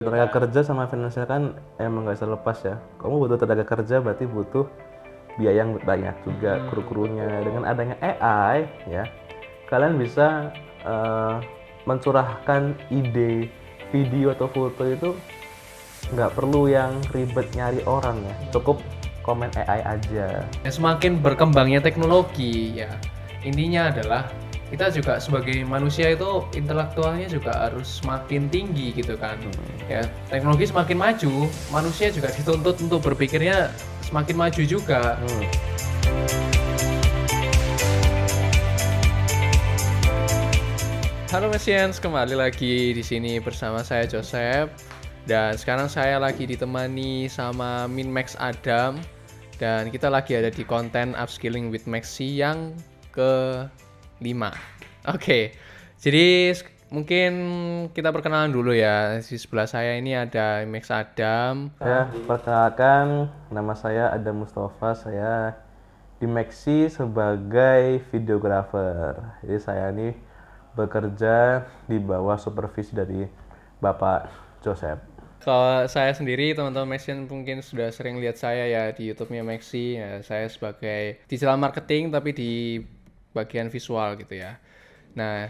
Tenaga kerja sama finansial kan emang nggak bisa lepas ya. Kamu butuh tenaga kerja berarti butuh biaya yang banyak juga, kru-krunya. Dengan adanya AI ya, kalian bisa mencurahkan ide, video atau foto itu nggak perlu yang ribet nyari orang ya, cukup komen AI aja. Ya, semakin berkembangnya teknologi ya, intinya adalah kita juga sebagai manusia itu intelektualnya juga harus semakin tinggi gitu kan. Ya, teknologi semakin maju, manusia juga dituntut untuk berpikirnya semakin maju juga. Halo Mesians, kembali lagi di sini bersama saya Joseph. Dan sekarang saya lagi ditemani sama Minmax Adam. Dan kita lagi ada di konten Upskilling with Maxi yang ke-5. Oke, jadi mungkin kita perkenalan dulu ya. Di sebelah saya ini ada Max Adam. Ya, perkenalkan, nama saya Adam Mustafa. Saya di Maxi sebagai videographer. Jadi saya ini bekerja di bawah supervisi dari Bapak Joseph. Kalau saya sendiri, teman-teman Maxian mungkin sudah sering lihat saya ya di YouTube-nya Maxi. Ya, saya sebagai digital marketing tapi di bagian visual gitu ya. Nah,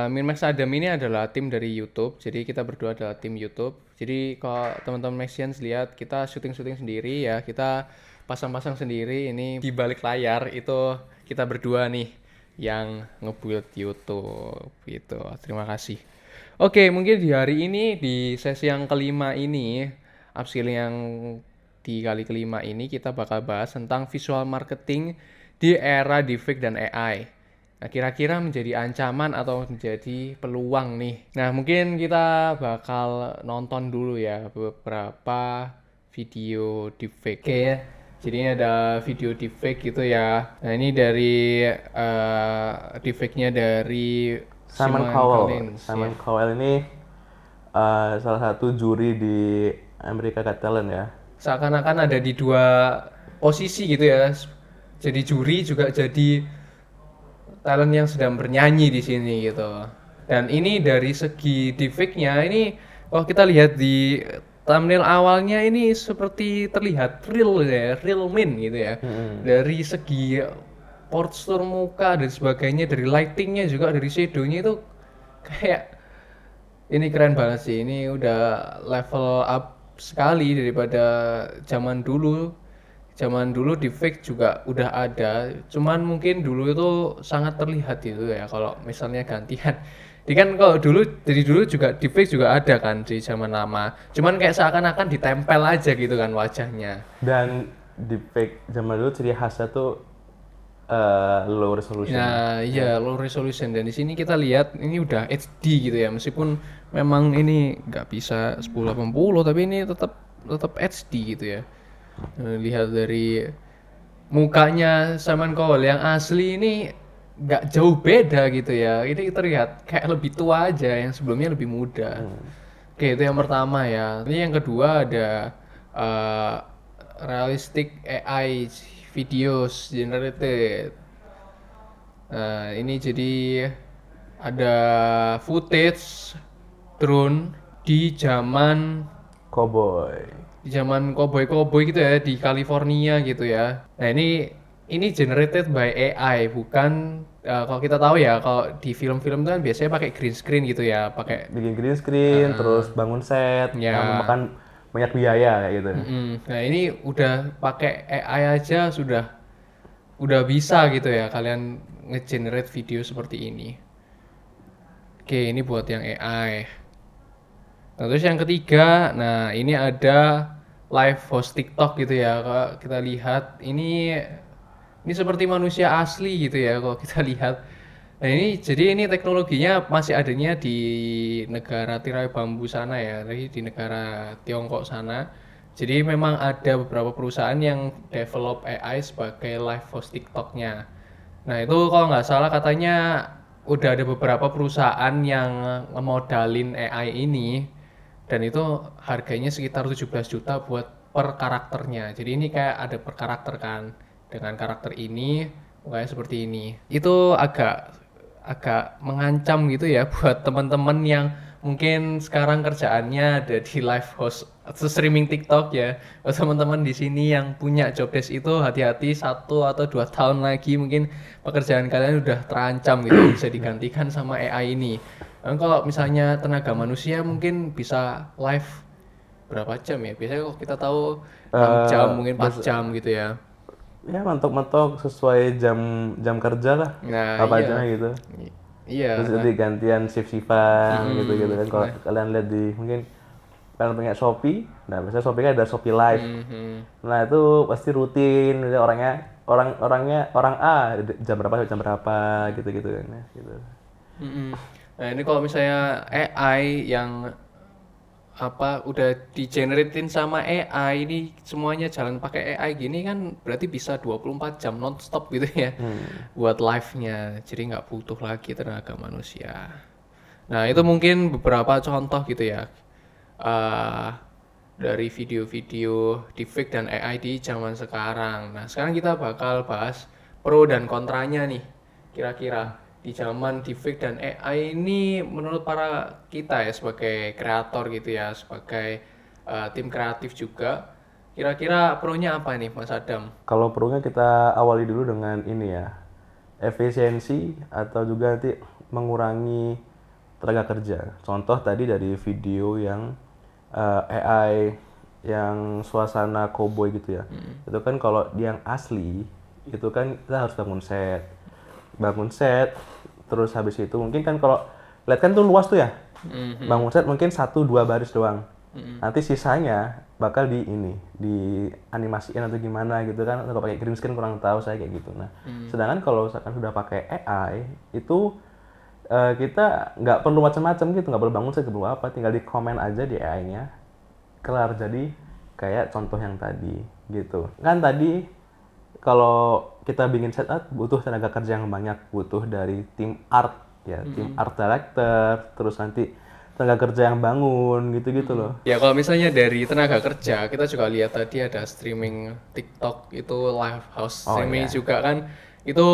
Minmax Adam ini adalah tim dari YouTube. Jadi kita berdua adalah tim YouTube. Jadi kalau teman-teman Maxians lihat kita syuting-syuting sendiri ya, kita pasang-pasang sendiri. Ini di balik layar itu kita berdua nih yang nge-build YouTube gitu. Terima kasih. Oke, mungkin di hari ini di sesi yang kelima ini, upskilling yang di kali kelima ini kita bakal bahas tentang visual marketing di era deepfake dan AI. Nah, kira-kira menjadi ancaman atau menjadi peluang nih. Nah, mungkin kita bakal nonton dulu ya beberapa video deepfake. Oke ya. Jadi ini ada video deepfake gitu ya. Nah, ini dari deepfake-nya dari Simon Cowell. Simon Cowell ini salah satu juri di America Got Talent ya. Seakan-akan ada di dua posisi gitu ya. Jadi juri juga jadi talent yang sedang bernyanyi di sini gitu. Dan ini dari segi deepfake-nya ini kalau kita lihat di thumbnail awalnya ini seperti terlihat real ya, real min gitu ya. Dari segi postur muka dan sebagainya, dari lightingnya juga, dari shadow-nya itu kayak ini keren banget sih. Ini udah level up sekali daripada zaman dulu. Zaman dulu deepfake juga udah ada, cuman mungkin dulu itu sangat terlihat itu ya kalau misalnya gantian. Jadi kan kalau dulu dari dulu juga deepfake juga ada kan di zaman lama. Cuman kayak seakan-akan ditempel aja gitu kan wajahnya. Dan deepfake zaman dulu ciri khasnya tuh low resolution. Nah, iya low resolution dan di sini kita lihat ini udah HD gitu ya. Meskipun memang ini nggak bisa 1080 tapi ini tetap HD gitu ya. Lihat dari mukanya Simon Cowell yang asli ini nggak jauh beda gitu ya. Ini terlihat kayak lebih tua aja, yang sebelumnya lebih muda. Oke, itu yang pertama ya. Ini yang kedua ada realistic AI videos generated. Nah, ini jadi ada footage drone di zaman cowboy gitu ya di California gitu ya. Nah, ini generated by AI, bukan kalau kita tahu ya kalau di film-film itu kan biasanya pakai green screen gitu ya, pakai Bikin green screen, terus bangun set, ya. yang memakan banyak biaya kayak gitu. Nah, ini udah pakai AI aja udah bisa gitu ya kalian nge-generate video seperti ini. Oke, ini buat yang AI. Nah, terus yang ketiga, nah ini ada live host TikTok gitu ya. Kalau kita lihat ini seperti manusia asli gitu ya kalau kita lihat. Nah, ini teknologinya masih adanya di negara tirai bambu sana ya, di negara Tiongkok sana. Jadi memang ada beberapa perusahaan yang develop AI sebagai live host TikToknya. Nah, itu kalau nggak salah katanya udah ada beberapa perusahaan yang ngemodalin AI ini dan itu harganya sekitar 17 juta buat per karakternya. Jadi ini kayak ada per karakter kan. Dengan karakter ini kayak seperti ini. Itu agak mengancam gitu ya buat teman-teman yang mungkin sekarang kerjaannya ada di live host atau streaming TikTok ya. Buat teman-teman di sini yang punya job desk itu hati-hati 1 atau 2 tahun lagi mungkin pekerjaan kalian udah terancam gitu bisa digantikan sama AI ini. Dan kalau misalnya tenaga manusia mungkin bisa live berapa jam ya? Biasanya kok kita tahu 6 jam mungkin 4 jam gitu ya. Ya mentok-mentok sesuai jam jam kerja lah, Nah, apa iya. aja gitu. Iya. Terus Nah, nanti gantian shift-shiftan gitu-gitu kan. Kalau kalian lihat di mungkin kalian punya Shopee, nah biasanya Shopee kan ada Shopee Live. Nah itu pasti rutin, misalnya orang A jam berapa sampai jam berapa gitu-gitu kan, ya, gitu. mm-mm. Nah, ini kalau misalnya AI yang apa udah di-generatein sama AI ini semuanya jalan pakai AI gini kan berarti bisa 24 jam non-stop gitu ya buat live-nya. Jadi nggak butuh lagi tenaga manusia. Nah, itu mungkin beberapa contoh gitu ya. eh dari video-video deepfake dan AI di zaman sekarang. Nah, sekarang kita bakal bahas pro dan kontranya nih. Kira-kira di zaman deepfake dan AI ini menurut para kita ya sebagai kreator gitu ya, sebagai tim kreatif juga, kira-kira pro-nya apa nih Mas Adam? Kalau perlunya kita awali dulu dengan ini ya, efisiensi atau juga nanti mengurangi tenaga kerja. Contoh tadi dari video yang AI yang suasana cowboy gitu ya. Itu kan kalau yang asli itu kan kita harus bangun set, terus habis itu mungkin kan kalau lihat kan tuh luas tuh ya. Bangun set mungkin 1-2 baris doang. Nanti sisanya bakal di animasiin atau gimana gitu kan, atau pakai green screen kurang tahu saya kayak gitu. Nah, sedangkan kalau misalkan sudah pakai AI itu kita nggak perlu macam-macam gitu, nggak perlu bangun set, nggak perlu apa, tinggal di komen aja di AI-nya, kelar. Jadi kayak contoh yang tadi gitu kan, tadi kalau kita bikin setup butuh tenaga kerja yang banyak, butuh dari tim art ya, tim art director, terus nanti tenaga kerja yang bangun gitu-gitu loh. Ya kalau misalnya dari tenaga kerja, kita juga lihat tadi ada streaming TikTok itu live house Oh streaming iya. juga kan, itu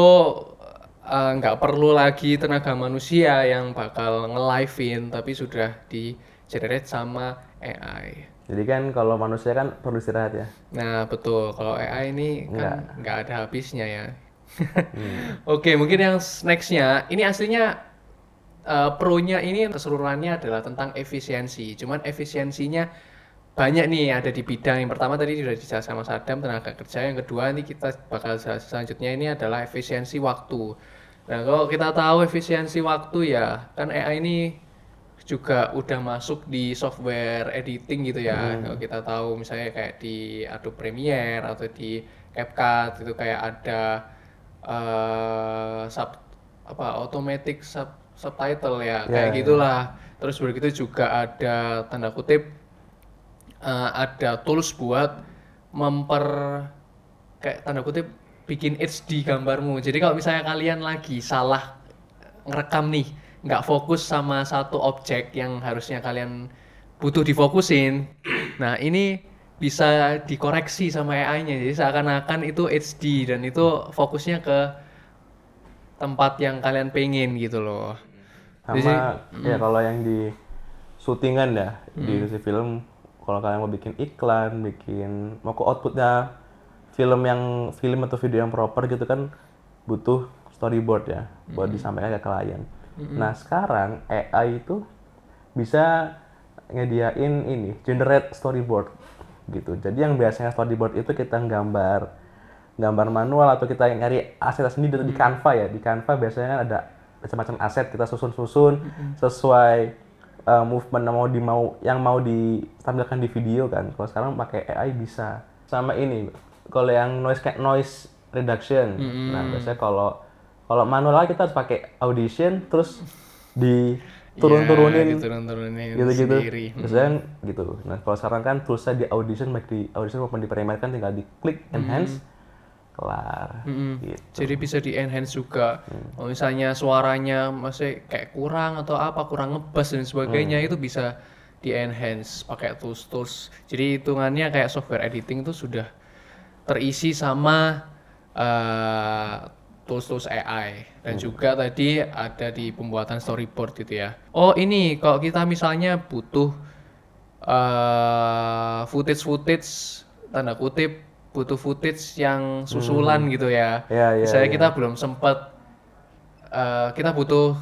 nggak perlu lagi tenaga manusia yang bakal nge-live-in, tapi sudah di generate sama AI. Jadi kan kalau manusia kan perlu istirahat ya. Nah betul, kalau AI ini Enggak. kan nggak ada habisnya ya. Oke, mungkin yang nextnya, ini aslinya pro-nya ini keseluruhannya adalah tentang efisiensi. Cuman efisiensinya banyak nih ada di bidang yang pertama tadi sudah dijelaskan Mas Adam tenaga kerja, yang kedua ini kita bakal selanjutnya ini adalah efisiensi waktu. Nah kalau kita tahu efisiensi waktu ya kan AI ini juga udah masuk di software editing gitu ya. Kalau kita tahu misalnya kayak di Adobe Premiere atau di CapCut itu kayak ada apa automatic subtitle ya kayak Ya, ya. gitulah. Terus begitu juga ada tanda kutip ada tools buat memper kayak tanda kutip bikin HD gambarmu. Jadi kalau misalnya kalian lagi salah ngerekam nih, nggak fokus sama satu objek yang harusnya kalian butuh difokusin, nah ini bisa dikoreksi sama AI-nya. Jadi seakan-akan itu HD dan itu fokusnya ke tempat yang kalian pengen gitu loh. Jadi Sama ya kalau yang di syutingan ya, di industri film, kalau kalian mau bikin iklan, mau ke outputnya film atau video yang proper gitu kan butuh storyboard ya buat disampaikan ke klien. Nah sekarang AI itu bisa nyediain ini generate storyboard gitu. Jadi yang biasanya storyboard itu kita gambar manual atau kita nyari aset sendiri di Canva ya. Di Canva biasanya kan ada macam-macam aset, kita susun-susun sesuai movement yang mau ditampilkan di video kan. Kalau sekarang pakai AI bisa. Sama ini, kalau yang noise reduction. Nah, biasanya kalau manual kita harus pakai Audition terus ya diturun-turunin diturun-turunin gitu-gitu. sendiri. Biasanya gitu. Nah, kalau sekarang kan toolsnya di Audition, baik di Audition maupun di Premiere kan tinggal diklik enhance, kelar. Gitu. Jadi bisa di enhance juga. Kalau misalnya suaranya masih kayak kurang atau apa, kurang ngebas dan sebagainya itu bisa di enhance pakai tools. Jadi hitungannya kayak software editing itu sudah terisi sama eh, tools-tools AI dan juga tadi ada di pembuatan storyboard gitu ya. Oh ini kalau kita misalnya butuh footage tanda kutip butuh footage yang susulan gitu ya. Ya, ya, Misalnya ya. kita belum sempat kita butuh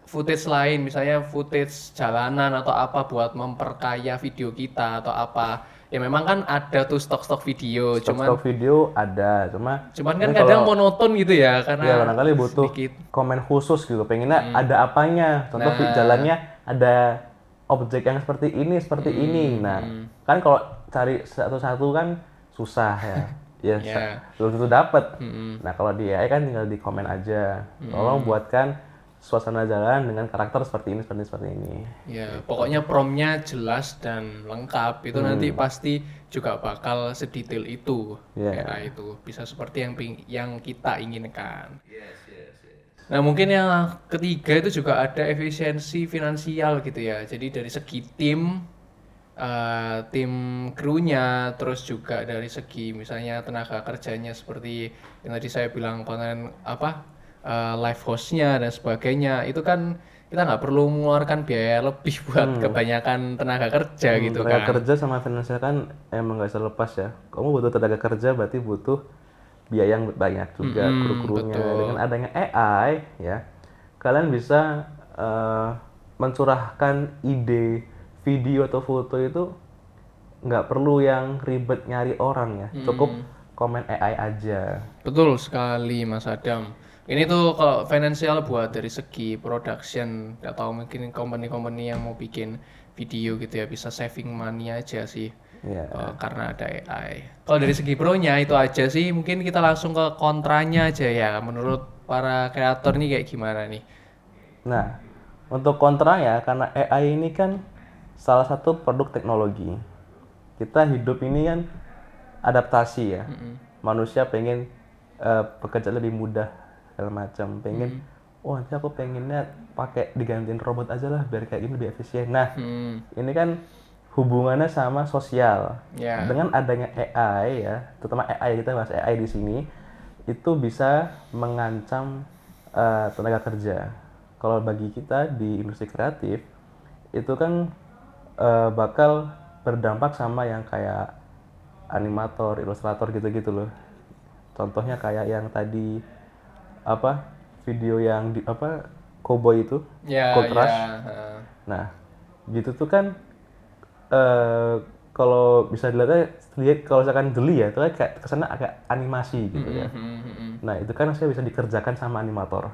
footage lain, misalnya footage jalanan atau apa buat memperkaya video kita atau apa. Ya memang kan ada tuh stok-stok video, Stok-stok video ada, cuman kan ini kadang kalau monoton gitu ya ya karena barangkali butuh sedikit. komen khusus gitu, pengennya ada apanya, contoh jalannya ada objek yang seperti ini. Nah, kan kalau cari satu-satu kan susah ya. Ya. Belum tentu dapat. Nah, kalau di AI kan tinggal di komen aja. Tolong buatkan suasana jalan dengan karakter seperti ini, seperti ini. Ya, pokoknya promptnya jelas dan lengkap. Itu nanti pasti juga bakal sedetail itu. Iya. AI itu bisa seperti yang kita inginkan. Nah, mungkin yang ketiga itu juga ada efisiensi finansial gitu ya. Jadi dari segi tim krunya, terus juga dari segi misalnya tenaga kerjanya seperti yang tadi saya bilang konten live hostnya dan sebagainya, itu kan kita nggak perlu mengeluarkan biaya lebih buat kebanyakan tenaga kerja gitu Tenaga kan. kerja sama finansial kan emang nggak bisa lepas ya. Kamu butuh tenaga kerja berarti butuh biaya yang banyak juga, kru-krunya. betul. Dengan adanya AI ya, kalian bisa mencurahkan ide video atau foto itu nggak perlu yang ribet nyari orang ya, cukup komen AI aja. Betul sekali Mas Adam. Ini tuh kalau financial buat dari segi production atau mungkin company-company yang mau bikin video gitu ya bisa saving money aja sih. Ya. Karena ada AI. Kalau dari segi pro-nya itu aja sih, mungkin kita langsung ke kontranya aja ya. Menurut para kreator nih kayak gimana nih? Nah, untuk kontra ya, karena AI ini kan salah satu produk teknologi. Kita hidup ini kan adaptasi ya. Manusia pengen bekerja lebih mudah segala macam. Pengen, oh nanti aku pengennya pakai digantiin robot aja lah biar kayak gini lebih efisien. Nah, ini kan hubungannya sama sosial. Ya. Dengan adanya AI ya, terutama AI, kita bahas AI di sini, itu bisa mengancam tenaga kerja. Kalau bagi kita di industri kreatif, itu kan bakal berdampak sama yang kayak animator, ilustrator gitu-gitu loh. Contohnya kayak yang tadi video yang cowboy itu, Ya, Gold Rush. ya. Nah, gitu tuh kan kalau bisa lihat kalau misalkan geli ya, itu kan kayak kesana agak animasi gitu ya. Nah, itu kan saya bisa dikerjakan sama animator.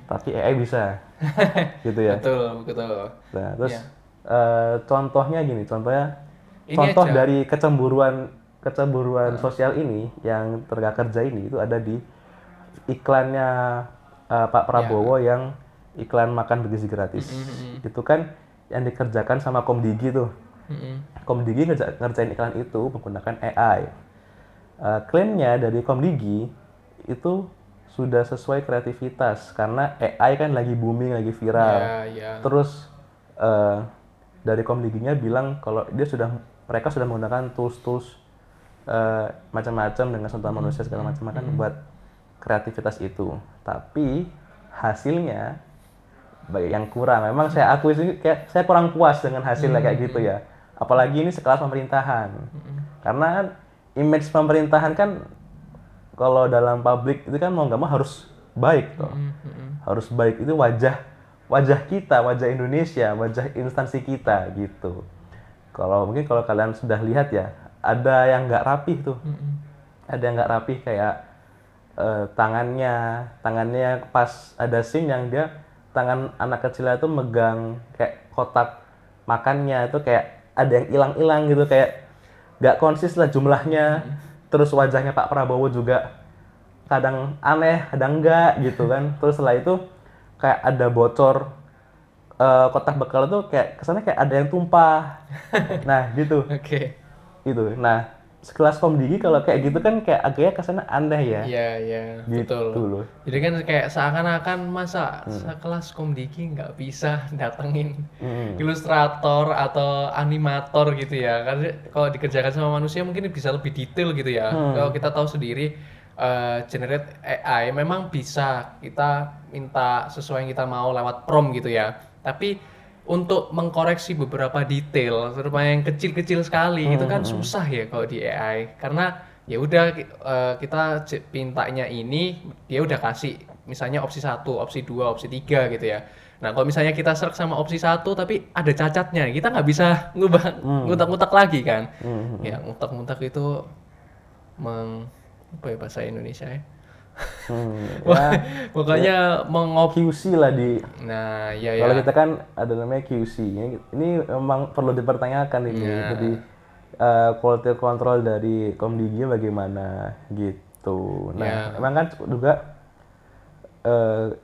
Tapi AI bisa gitu ya. Betul, betul. Nah, terus Iya. contohnya gini, Ini contoh aja. dari kecemburuan sosial ini yang tenaga kerja ini itu ada di iklannya Pak Prabowo yang iklan makan bergizi gratis. Itu kan yang dikerjakan sama Komdigi tuh. Komdigi ngerjain iklan itu menggunakan AI. Klaimnya dari Komdigi itu sudah sesuai kreativitas karena AI kan lagi booming, lagi viral. Ya, ya. Terus dari Komdiginya bilang kalau mereka sudah menggunakan tools macam-macam dengan sentuhan manusia segala macam kan buat kreativitas itu. Tapi hasilnya banyak yang kurang. Memang saya akui sih kayak saya kurang puas dengan hasilnya kayak gitu ya. Apalagi ini sekelas pemerintahan. Karena kan image pemerintahan kan kalau dalam publik itu kan mau nggak mau harus baik toh. Harus baik, itu wajah kita, wajah Indonesia, wajah instansi kita gitu. Mungkin kalau kalian sudah lihat ya, ada yang nggak rapih tuh. Ada yang nggak rapih kayak tangannya pas ada scene yang dia tangan anak kecilnya itu megang kayak kotak makannya itu kayak ada yang hilang-hilang gitu, kayak nggak konsis lah jumlahnya. Terus wajahnya Pak Prabowo juga kadang aneh, kadang enggak gitu kan. Terus setelah itu kayak ada bocor kotak bekal itu kayak kesannya kayak ada yang tumpah. Nah gitu. Oke. Gitu. Nah sekelas Komdigi kalau kayak gitu kan kayak agaknya kesannya aneh ya. Iya, iya, Gitu betul. loh. Jadi kan kayak seakan-akan masa sekelas Komdiki nggak bisa datengin ilustrator atau animator gitu ya. Karena kalau dikerjakan sama manusia mungkin bisa lebih detail gitu ya. Kalau kita tahu sendiri generate AI memang bisa kita minta sesuai yang kita mau lewat prompt gitu ya. Tapi untuk mengkoreksi beberapa detail, terutama yang kecil-kecil sekali, itu kan susah ya kalau di AI. Karena ya udah kita mintanya ini, dia udah kasih misalnya opsi 1, opsi 2, opsi 3 gitu ya. Nah, kalau misalnya kita search sama opsi 1 tapi ada cacatnya, kita nggak bisa ngubah ngutak-ngutak lagi kan. Ya, ngutak-ngutak itu apa ya bahasa Indonesia ya? Wah, Ya pokoknya QC lah di Nah, ya kalau ya. kita kan ada namanya QC. Ini memang perlu dipertanyakan ini. Jadi quality control dari Komdigi bagaimana gitu. Nah, Ya. emang kan juga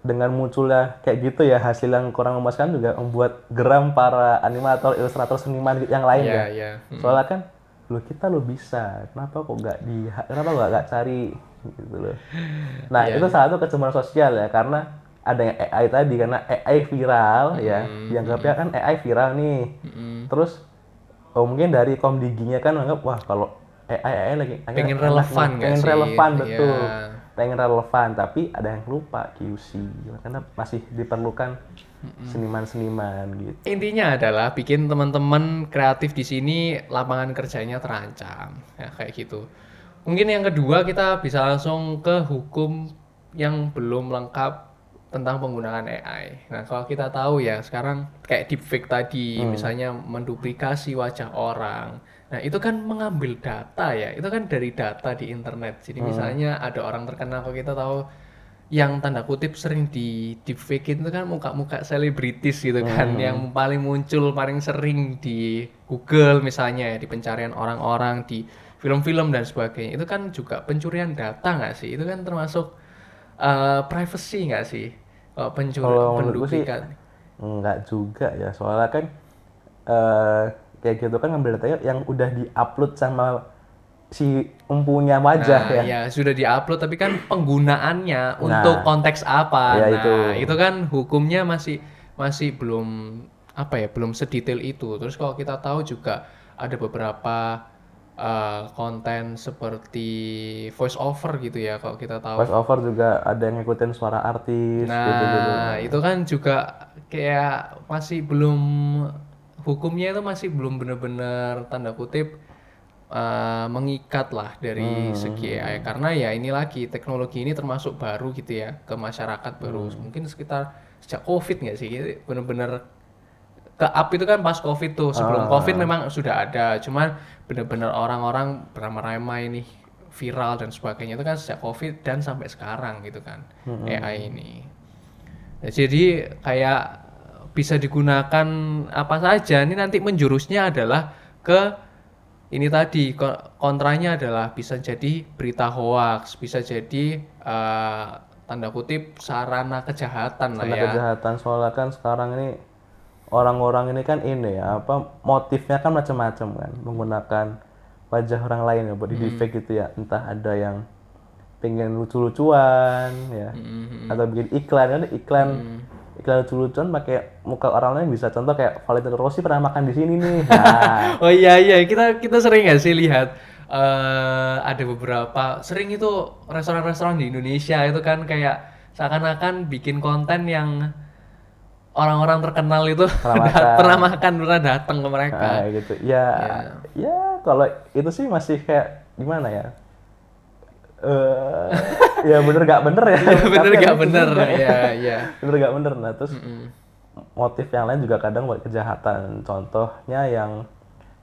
dengan munculnya kayak gitu ya hasil yang kurang memuaskan juga membuat geram para animator, ilustrator, seniman yang lain Ya, ya. ya. Soalnya kan kita lo bisa, kenapa kok nggak cari gitu loh. Nah Ya, itu ya. salah satu kecemburuan sosial ya karena ada yang AI tadi karena AI viral ya, dianggapnya kan AI viral nih. Terus mungkin dari komdiginya kan menganggap wah kalau AI lagi Pengen enak nih, relevan nggak pengen sih? relevan Ya. betul, pengen relevan tapi ada yang lupa QC karena masih diperlukan seniman-seniman gitu. Intinya adalah bikin teman-teman kreatif di sini lapangan kerjanya terancam. Ya, kayak gitu. Mungkin yang kedua kita bisa langsung ke hukum yang belum lengkap tentang penggunaan AI. Nah, kalau kita tahu ya sekarang kayak deepfake tadi, misalnya menduplikasi wajah orang. Nah, itu kan mengambil data ya. Itu kan dari data di internet. Jadi misalnya ada orang terkenal kalau kita tahu yang tanda kutip sering di deepfake itu kan muka-muka selebritis gitu kan yang paling muncul paling sering di Google misalnya ya di pencarian orang-orang di film-film dan sebagainya itu kan juga pencurian data nggak sih itu kan termasuk privacy nggak sih kalau Kalau menurutku sih penduplikat. enggak juga ya, soalnya kan kayak gitu kan ngambil data yang udah diupload sama si empunya wajah Nah, ya. ya sudah diupload tapi kan penggunaannya untuk Nah, konteks apa? ya itu. Nah, itu kan hukumnya masih masih belum apa ya, belum sedetail itu. Terus kalau kita tahu juga ada beberapa konten seperti voice over gitu ya kalau kita tahu. Voice over juga ada yang ngikutin suara artis gitu-gitu. Nah, itu kan juga kayak masih belum hukumnya itu masih belum benar-benar tanda kutip mengikat lah dari segi AI karena ya ini lagi teknologi ini termasuk baru gitu ya ke masyarakat baru mungkin sekitar sejak COVID nggak sih benar-benar ke up itu kan pas COVID tuh sebelum COVID memang sudah ada cuman benar-benar orang-orang beramai-ramai ini viral dan sebagainya itu kan sejak COVID dan sampai sekarang gitu kan AI ini. Nah, jadi kayak bisa digunakan apa saja. Ini nanti menjurusnya adalah ke ini tadi kontranya adalah bisa jadi berita hoax, bisa jadi tanda kutip sarana kejahatan lah Tanda ya. kejahatan soalnya kan sekarang ini orang-orang ini kan ini ya apa motifnya kan macam-macam kan menggunakan wajah orang lain ya buat di deepfake gitu ya, entah ada yang pengen lucu-lucuan ya atau bikin iklan kan iklan lucu-lucuan pakai muka orang lain bisa, contoh kayak Valentino Rossi pernah makan di sini nih. Nah, Oh iya iya kita sering nggak sih lihat ada beberapa sering itu restoran-restoran di Indonesia itu kan kayak seakan-akan bikin konten yang orang-orang terkenal itu pernah makan. pernah makan pernah datang ke mereka. Nah, gitu. Ya, Ya. ya kalau itu sih masih kayak gimana ya? Ya bener gak bener ya. Bener Tapi gak lucu bener juga ya. ya ya. Bener gak bener. Nah terus motif yang lain juga kadang buat kejahatan. Contohnya yang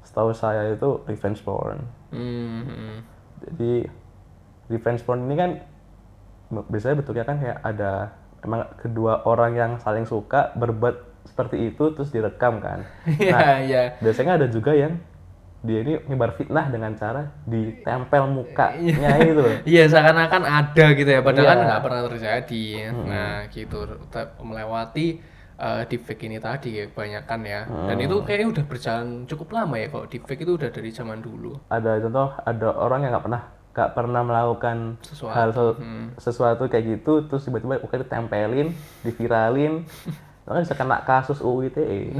setahu saya itu revenge porn. Hmm. Jadi revenge porn ini kan biasanya bentuknya kan kayak ada emang kedua orang yang saling suka berbuat seperti itu terus direkam kan. Iya iya. Biasanya ada juga yang dia ini nyebar fitnah dengan cara ditempel mukanya itu loh. Iya seakan-akan ada gitu ya padahal Iya. kan nggak pernah terjadi. Nah gitu melewati deepfake ini tadi ya kebanyakan ya. Dan itu kayaknya udah berjalan cukup lama ya kok deepfake itu udah dari zaman dulu. Ada contoh ada orang yang nggak pernah melakukan Sesuatu. sesuatu kayak gitu terus tiba-tiba oke ditempelin, diviralin, makanya bisa kena kasus UU ITE.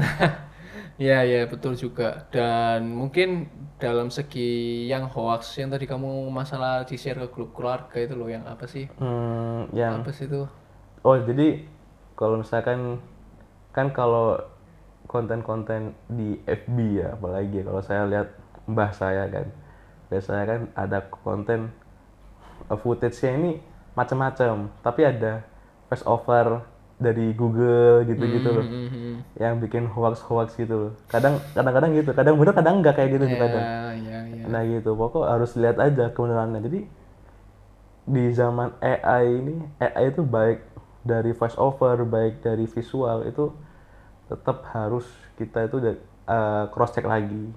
Iya, iya, betul juga. Dan mungkin dalam segi yang hoax yang tadi kamu masalah di-share ke grup keluarga itu loh, yang apa sih? Yang Apa sih itu? oh jadi kalau misalkan kan kalau konten-konten di FB ya, apalagi kalau saya lihat mbah saya kan, biasanya kan ada konten footage-nya ini macam-macam, tapi ada voice over dari Google gitu-gitu loh, Hmm. yang bikin hoax-hoax gitu loh. Kadang-kadang gitu, kadang bener kadang enggak kayak gitu tuh kadang. Ya, ya, ya. Nah gitu, pokok harus lihat aja kebenarannya. Jadi di zaman AI ini, AI itu baik dari voice over, baik dari visual itu tetap harus kita itu cross check lagi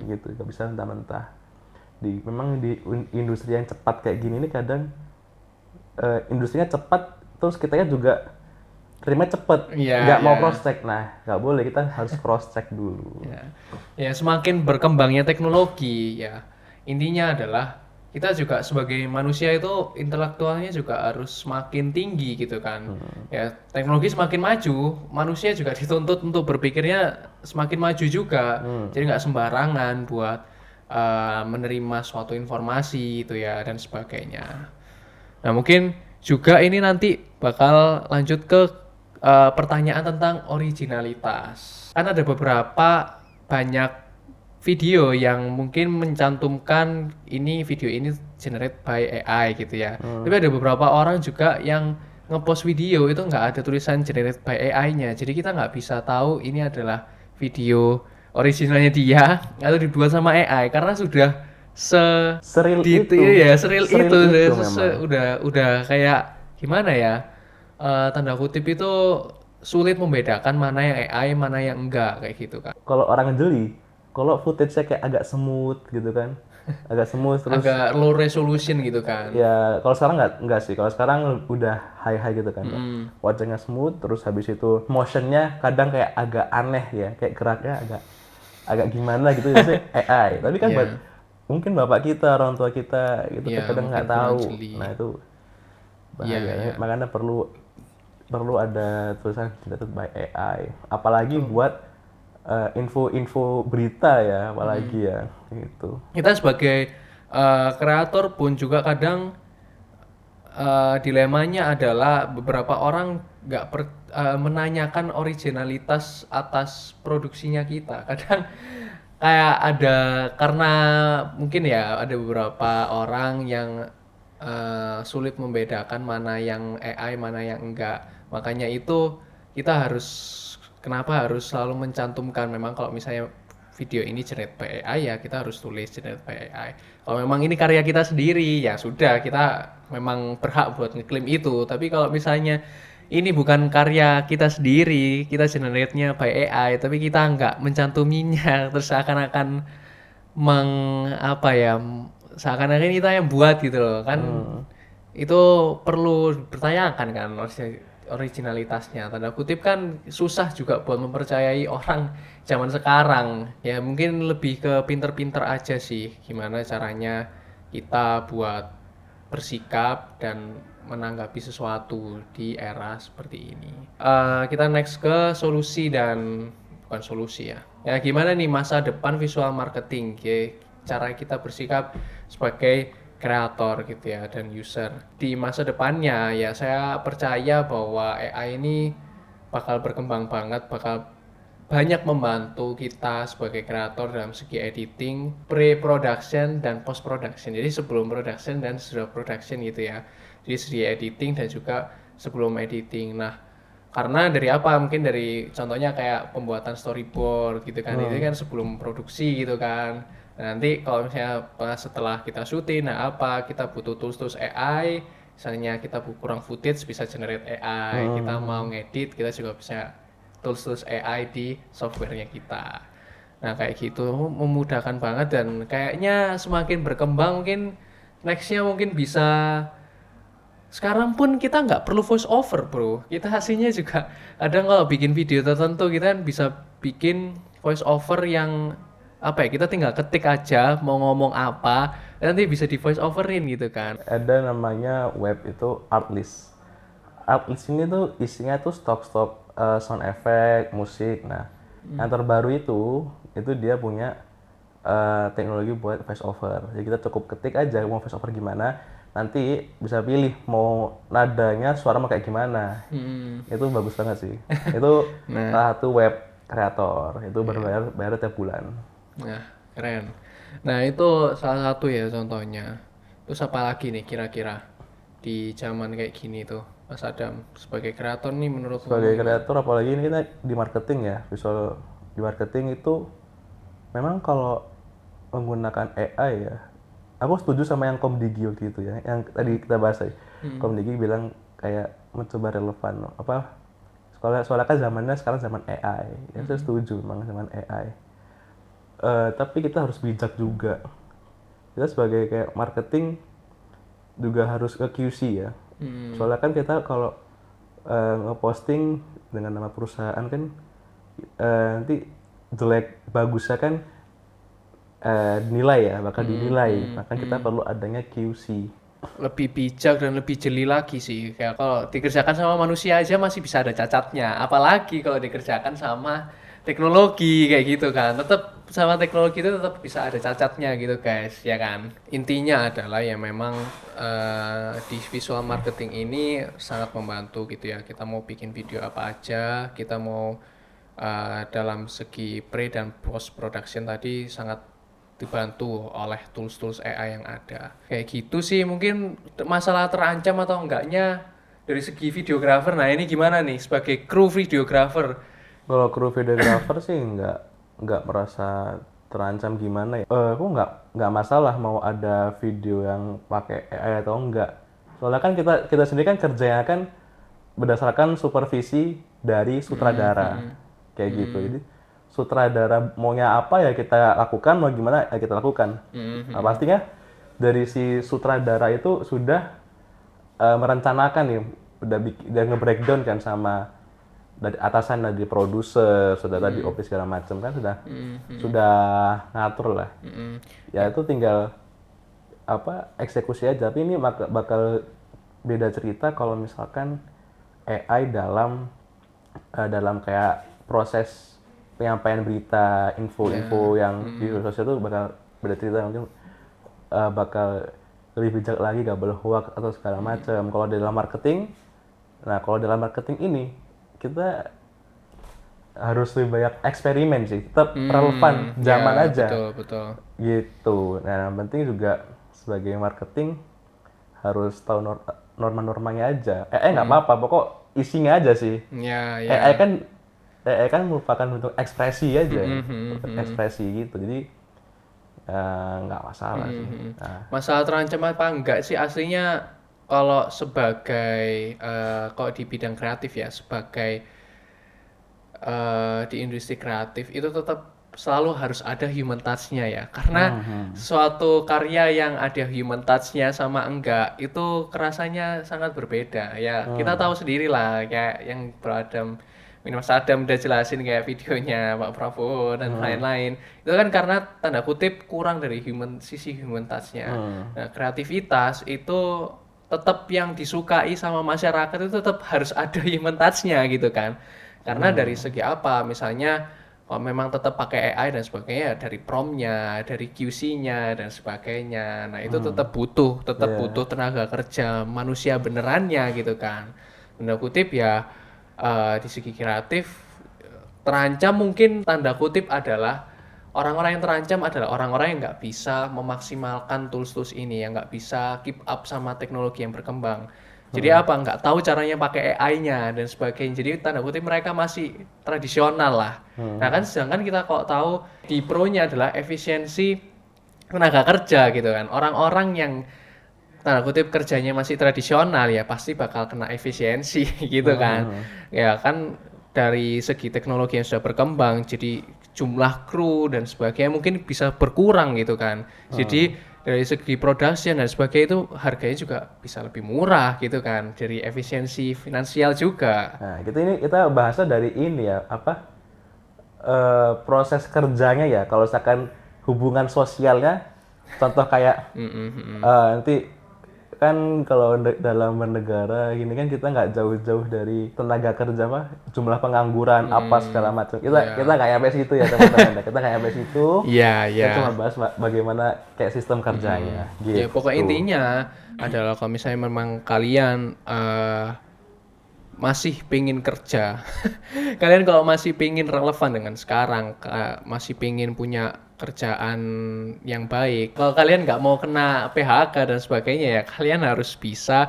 gitu, nggak bisa mentah-mentah. Memang di industri yang cepat kayak gini ini kadang industrinya cepat, terus kitanya juga terima cepet, Iya, nggak ya. mau cross check. Nah nggak boleh, kita harus cross check dulu. Ya. Ya, semakin berkembangnya teknologi ya. Intinya adalah kita juga sebagai manusia itu intelektualnya juga harus semakin tinggi gitu kan. Ya, teknologi semakin maju, manusia juga dituntut untuk berpikirnya semakin maju juga. Jadi nggak sembarangan buat menerima suatu informasi itu ya dan sebagainya. Nah, mungkin juga ini nanti bakal lanjut ke pertanyaan tentang originalitas. Kan ada beberapa banyak video yang mungkin mencantumkan ini video ini generate by AI gitu ya. Tapi ada beberapa orang juga yang ngepost video itu nggak ada tulisan generate by AI-nya. Jadi kita nggak bisa tahu ini adalah video originalnya dia atau dibuat sama AI karena sudah se Seril detail itu, ya, seril itu, memang. udah kayak gimana ya? Tanda kutip itu sulit membedakan mana yang AI, mana yang enggak kayak gitu kan. Kalau orang jeli, kalau footage-nya kayak agak smooth gitu kan, agak smooth terus. Agak low resolution gitu kan. Ya kalau sekarang nggak sih, kalau sekarang udah high high gitu kan, wajahnya smooth, terus habis itu motionnya kadang kayak agak aneh ya, kayak geraknya agak agak gimana gitu ya sih AI. Tapi kan Iya, mungkin bapak kita, orang tua kita gitu kan iya kadang mungkin nggak kurang tahu. jeli. Nah itu Iya, bahaya. iya. Makanya perlu perlu ada tulisan generated by AI. Apalagi Betul. buat info-info berita ya, apalagi ya gitu. Kita sebagai kreator pun juga kadang dilemanya adalah beberapa orang nggak menanyakan originalitas atas produksinya kita. Kadang kayak ada karena mungkin ya ada beberapa orang yang sulit membedakan mana yang AI, mana yang enggak. Makanya itu kita harus kenapa harus selalu mencantumkan memang kalau misalnya video ini generate by AI ya kita harus tulis generate by AI. Kalau memang ini karya kita sendiri ya sudah kita memang berhak buat ngeklaim itu. Tapi kalau misalnya ini bukan karya kita sendiri, kita generate-nya by AI, tapi kita nggak mencantuminya, terus seakan-akan apa ya, seakan-akan kita yang buat gitu loh kan, itu perlu dipertanyakan kan originalitasnya, tanda kutip kan susah juga buat mempercayai orang zaman sekarang ya, mungkin lebih ke pinter-pinter aja sih gimana caranya kita buat bersikap dan menanggapi sesuatu di era seperti ini. Kita next ke solusi dan bukan solusi ya. Ya gimana nih masa depan visual marketing? Cara kita bersikap sebagai kreator gitu ya dan user di masa depannya ya saya percaya bahwa AI ini bakal berkembang banget, bakal banyak membantu kita sebagai kreator dalam segi editing, pre-production dan post-production. Jadi sebelum production dan setelah production gitu ya. Jadi segi editing dan juga sebelum editing. Nah, karena dari apa? Mungkin dari contohnya kayak pembuatan storyboard gitu kan. Itu kan sebelum produksi gitu kan. Nah, nanti kalau misalnya setelah kita syuting, nah apa? Kita butuh tools-tools AI. Misalnya kita kurang footage bisa generate AI. Kita mau ngedit, kita juga bisa tools-tools AI di softwarenya kita. Nah kayak gitu memudahkan banget dan kayaknya semakin berkembang mungkin nextnya mungkin bisa sekarang pun kita nggak perlu voice over bro, kita hasilnya juga kadang kalau bikin video tertentu kita kan bisa bikin voice over yang apa ya, kita tinggal ketik aja mau ngomong apa nanti bisa di voice overin gitu kan. Ada namanya web itu Artlist ini tuh isinya tuh stock sound effect musik. Nah Yang terbaru itu dia punya teknologi buat voice over. Jadi kita cukup ketik aja mau voice over gimana, nanti bisa pilih mau nadanya suara mau kayak gimana. Itu bagus banget sih. Itu salah satu web kreator. Itu bayar tiap bulan. Nah, keren. Nah, itu salah satu ya contohnya. Terus apa lagi nih kira-kira di zaman kayak gini tuh, Mas Adam sebagai kreator nih menurut Sebagai kamu gimana? kreator apalagi ini kita di marketing ya, visual di marketing itu memang kalau menggunakan AI ya, aku setuju sama yang Komdigi waktu itu ya, yang tadi kita bahas ya. Komdigi bilang kayak mencoba relevan apa, soalnya kan zamannya sekarang zaman AI ya, saya setuju memang zaman AI. Tapi kita harus bijak juga, kita sebagai kayak marketing juga harus ke QC ya, soalnya kan kita kalau ngeposting dengan nama perusahaan kan nanti jelek bagusnya kan dinilai ya, bakal dinilai. Maka kita perlu adanya QC. Lebih bijak dan lebih jeli lagi sih. Kayak kalau dikerjakan sama manusia aja masih bisa ada cacatnya. Apalagi kalau dikerjakan sama teknologi kayak gitu kan. Tetap sama teknologi itu tetap bisa ada cacatnya gitu guys, ya kan. Intinya adalah ya memang di visual marketing ini sangat membantu gitu ya. Kita mau bikin video apa aja, kita mau dalam segi pre dan post production tadi sangat dibantu oleh tools-tools AI yang ada. Kayak gitu sih mungkin masalah terancam atau enggaknya dari segi videographer. Nah, ini gimana nih sebagai kru videographer? Kalau kru videographer sih nggak merasa terancam gimana ya. Aku nggak masalah mau ada video yang pakai AI atau enggak. Soalnya kan kita sendiri kan kerjanya kan berdasarkan supervisi dari sutradara kayak gitu. Jadi sutradara maunya apa ya kita lakukan, mau gimana ya kita lakukan. Nah, pastinya dari si sutradara itu sudah merencanakan nih, udah nge-breakdown kan sama dari atasan, dari produser, sudah tadi OP segala macam kan sudah ngatur lah. Ya itu tinggal apa eksekusi aja. Tapi ini bakal beda cerita kalau misalkan AI dalam kayak proses penyampaian berita, info-info yang di sosial itu bakal beda cerita. Mungkin bakal lebih bijak lagi, gak boleh hoax atau segala macam. Kalau dalam marketing ini kita harus lebih banyak eksperimen sih, tetap relevan zaman Ya, aja betul, betul. gitu. Nah, yang penting juga sebagai marketing harus tahu norma-normanya aja. Nggak apa-apa, pokok isinya aja sih. Ya, AI ya. kan AI kan merupakan bentuk ekspresi aja, ekspresi gitu. Jadi nggak masalah sih. Nah, Masalah terancam apa enggak sih aslinya kalau sebagai kalau di bidang kreatif ya, sebagai di industri kreatif itu tetap selalu harus ada human touch-nya ya. Karena suatu karya yang ada human touch-nya sama enggak itu kerasanya sangat berbeda. Ya, kita tahu sendiri lah kayak yang beradam ini Mas Adam udah jelasin kayak videonya Pak Prabowo dan lain-lain. Itu kan karena tanda kutip kurang dari sisi human touch-nya. Nah, kreativitas itu tetap yang disukai sama masyarakat itu tetap harus ada human touch-nya gitu kan. Karena dari segi apa? Misalnya kalau memang tetap pakai AI dan sebagainya ya dari prompt-nya, dari QC-nya dan sebagainya. Nah, itu tetap butuh tenaga kerja manusia benerannya gitu kan. Tanda kutip ya di segi kreatif terancam mungkin tanda kutip adalah orang-orang yang terancam adalah orang-orang yang nggak bisa memaksimalkan tools-tools ini, yang nggak bisa keep up sama teknologi yang berkembang. Jadi apa? Nggak tahu caranya pakai AI-nya dan sebagainya. Jadi tanda kutip mereka masih tradisional lah. Nah kan sedangkan kita kok tahu di pro-nya adalah efisiensi tenaga kerja gitu kan. Orang-orang yang tanda kutip kerjanya masih tradisional ya pasti bakal kena efisiensi gitu kan. Ya kan dari segi teknologi yang sudah berkembang jadi jumlah kru dan sebagainya mungkin bisa berkurang gitu kan. Jadi dari segi production dan sebagainya itu harganya juga bisa lebih murah gitu kan. Dari efisiensi finansial juga. nah kita bahasnya dari ini ya, apa proses kerjanya ya. Kalau misalkan hubungan sosialnya, contoh kayak nanti kan kalau dalam bernegara gini kan kita nggak jauh-jauh dari tenaga kerja mah, jumlah pengangguran apa segala macam. Kita nggak sampai situ ya teman-teman. Kita nggak sampai situ. Iya, Kita iya. cuma bahas bagaimana kayak sistem kerjanya Ya, gitu. pokoknya intinya adalah kalau misalnya memang kalian masih pengen kerja, kalian kalau masih pengen relevan dengan sekarang, masih pengen punya kerjaan yang baik, kalau kalian nggak mau kena PHK dan sebagainya ya, kalian harus bisa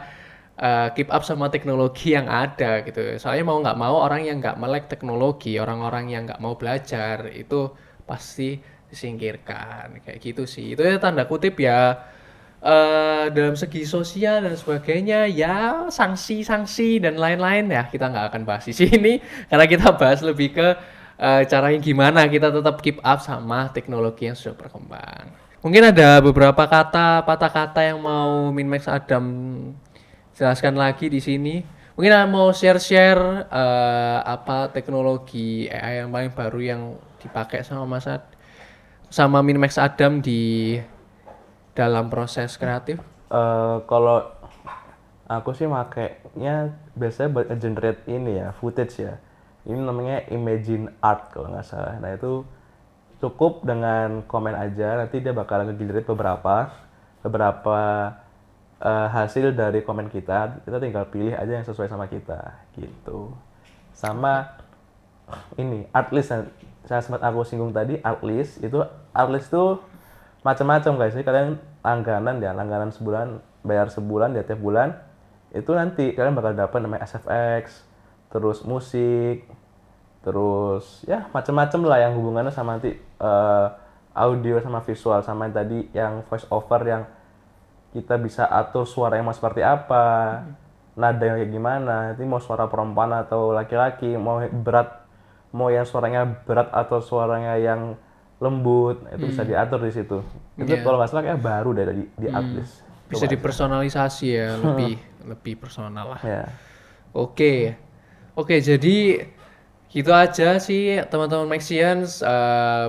keep up sama teknologi yang ada gitu. Soalnya mau nggak mau orang yang nggak melek teknologi, orang-orang yang nggak mau belajar itu pasti disingkirkan kayak gitu sih. Itu ya tanda kutip ya dalam segi sosial dan sebagainya ya sanksi-sanksi dan lain-lain ya kita nggak akan bahas di sini karena kita bahas lebih ke caranya gimana kita tetap keep up sama teknologi yang sudah berkembang. Mungkin ada beberapa patah kata yang mau Minmax Adam jelaskan lagi di sini. Mungkin mau share-share apa teknologi AI yang paling baru yang dipakai sama Minmax Adam di dalam proses kreatif. Kalau aku sih makainya biasanya buat generate ini ya, footage ya. Ini namanya Imagine Art kalau nggak salah. Nah itu cukup dengan komen aja, nanti dia bakal nge-generate beberapa hasil dari komen kita. Kita tinggal pilih aja yang sesuai sama kita gitu. Sama ini artlist yang saya sempat aku singgung tadi, artlist tuh macam-macam guys. Jadi kalian langganan sebulan, bayar sebulan ya, tiap bulan itu nanti kalian bakal dapat namanya SFX, terus musik, terus ya macam-macam lah yang hubungannya sama nanti audio sama visual, sama yang tadi yang voice over yang kita bisa atur suara yang mau seperti apa, nada yang kayak gimana, nanti mau suara perempuan atau laki-laki, mau yang suaranya berat atau suaranya yang lembut, itu bisa diatur di situ. Itu kalau nggak salah kayak baru dari di artlist. Bisa dipersonalisasi ya, lebih personal lah. Ya. Oke, jadi gitu aja sih teman-teman Maxians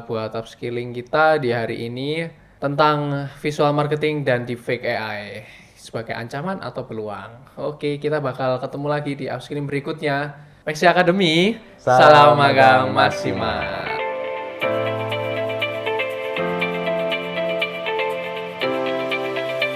buat upskilling kita di hari ini tentang visual marketing dan deepfake AI sebagai ancaman atau peluang. Oke, kita bakal ketemu lagi di upskilling berikutnya. Maxi Academy, salam magang maksimal.